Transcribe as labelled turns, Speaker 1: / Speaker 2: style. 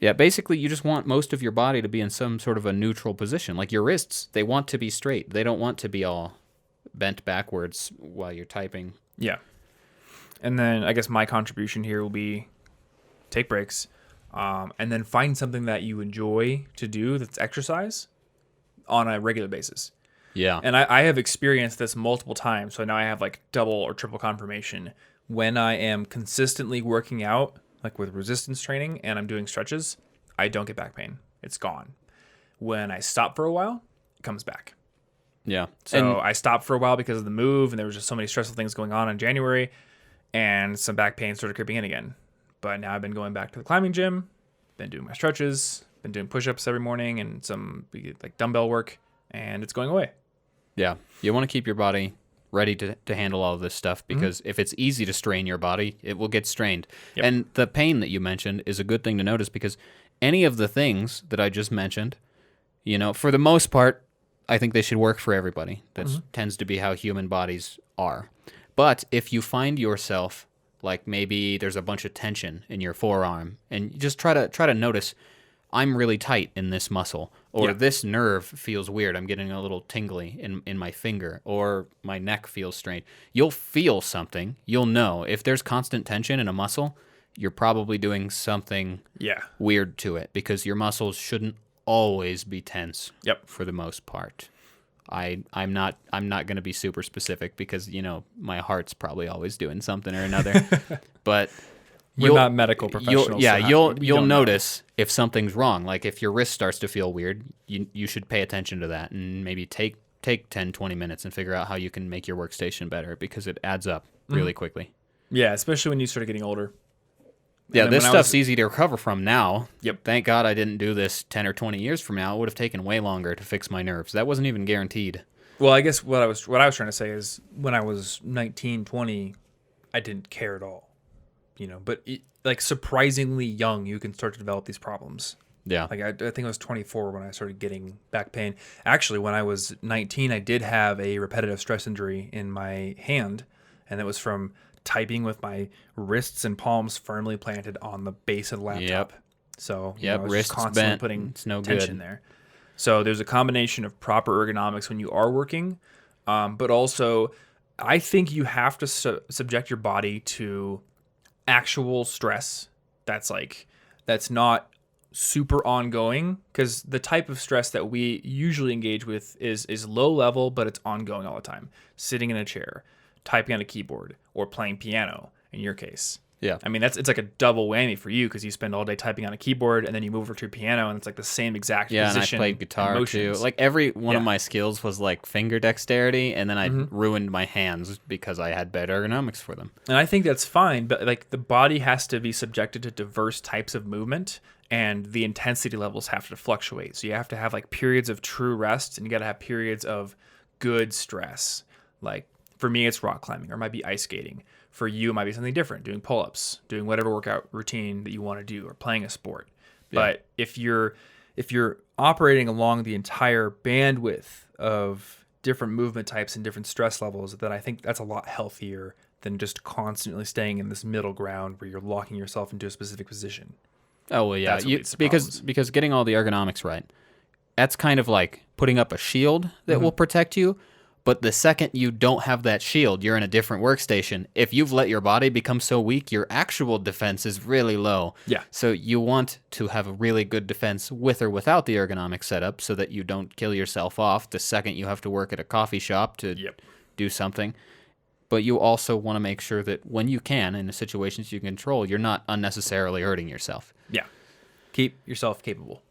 Speaker 1: Yeah, basically, you just want most of your body to be in some sort of a neutral position. Like your wrists, they want to be straight. They don't want to be all bent backwards while you're typing.
Speaker 2: Yeah. And then I guess my contribution here will be take breaks, and then find something that you enjoy to do that's exercise on a regular basis.
Speaker 1: Yeah.
Speaker 2: And I have experienced this multiple times, so now I have like double or triple confirmation. When I am consistently working out, like with resistance training, and I'm doing stretches, I don't get back pain. It's gone. When I stop for a while, it comes back.
Speaker 1: Yeah.
Speaker 2: So I stopped for a while because of the move, and there was just so many stressful things going on in January, and some back pain started creeping in again. But now I've been going back to the climbing gym, been doing my stretches, been doing push-ups every morning, and some like dumbbell work, and it's going away.
Speaker 1: Yeah. You want to keep your body ready to handle all of this stuff because if it's easy to strain your body, it will get strained.
Speaker 2: Yep.
Speaker 1: And the pain that you mentioned is a good thing to notice because any of the things that I just mentioned, for the most part, I think they should work for everybody. That tends to be how human bodies are. But if you find yourself like maybe there's a bunch of tension in your forearm and you just try to notice, I'm really tight in this muscle, or this nerve feels weird. I'm getting a little tingly in my finger, or my neck feels strained. You'll feel something. You'll know. If there's constant tension in a muscle, you're probably doing something weird to it because your muscles shouldn't always be tense for the most part. I'm not going to be super specific because, my heart's probably always doing something or another, but...
Speaker 2: We're not medical professionals.
Speaker 1: You'll notice if something's wrong. Like if your wrist starts to feel weird, you should pay attention to that and maybe take 10, 20 minutes and figure out how you can make your workstation better because it adds up really quickly.
Speaker 2: Yeah, especially when you start getting older.
Speaker 1: Yeah, this stuff's easy to recover from now.
Speaker 2: Yep.
Speaker 1: Thank God I didn't do this 10 or 20 years from now. It would have taken way longer to fix my nerves. That wasn't even guaranteed.
Speaker 2: Well, I guess what I was trying to say is when I was 19, 20, I didn't care at all. But like surprisingly young, you can start to develop these problems.
Speaker 1: Yeah.
Speaker 2: Like I think I was 24 when I started getting back pain. Actually, when I was 19, I did have a repetitive stress injury in my hand, and it was from typing with my wrists and palms firmly planted on the base of the laptop.
Speaker 1: Yep.
Speaker 2: So
Speaker 1: I was
Speaker 2: just constantly putting
Speaker 1: it's no
Speaker 2: tension
Speaker 1: good.
Speaker 2: there. So there's a combination of proper ergonomics when you are working, but also I think you have to subject your body to actual stress that's not super ongoing, because the type of stress that we usually engage with is low level, but it's ongoing all the time. Sitting in a chair, typing on a keyboard, or playing piano in your case.
Speaker 1: Yeah.
Speaker 2: I mean, it's like a double whammy for you because you spend all day typing on a keyboard and then you move over to a piano and it's like the same exact position.
Speaker 1: Yeah, and I played guitar too. Like every one of my skills was like finger dexterity, and then I ruined my hands because I had bad ergonomics for them.
Speaker 2: And I think that's fine, but like the body has to be subjected to diverse types of movement, and the intensity levels have to fluctuate. So you have to have like periods of true rest, and you got to have periods of good stress. Like for me, it's rock climbing, or it might be ice skating. For you, it might be something different, doing pull-ups, doing whatever workout routine that you want to do, or playing a sport. Yeah. But if you're operating along the entire bandwidth of different movement types and different stress levels, then I think that's a lot healthier than just constantly staying in this middle ground where you're locking yourself into a specific position.
Speaker 1: Oh, well, yeah. Because getting all the ergonomics right, that's kind of like putting up a shield that will protect you. But the second you don't have that shield, you're in a different workstation. If you've let your body become so weak, your actual defense is really low.
Speaker 2: Yeah.
Speaker 1: So you want to have a really good defense with or without the ergonomic setup so that you don't kill yourself off the second you have to work at a coffee shop to do something. But you also want to make sure that when you can, in the situations you control, you're not unnecessarily hurting yourself.
Speaker 2: Yeah. Keep yourself capable.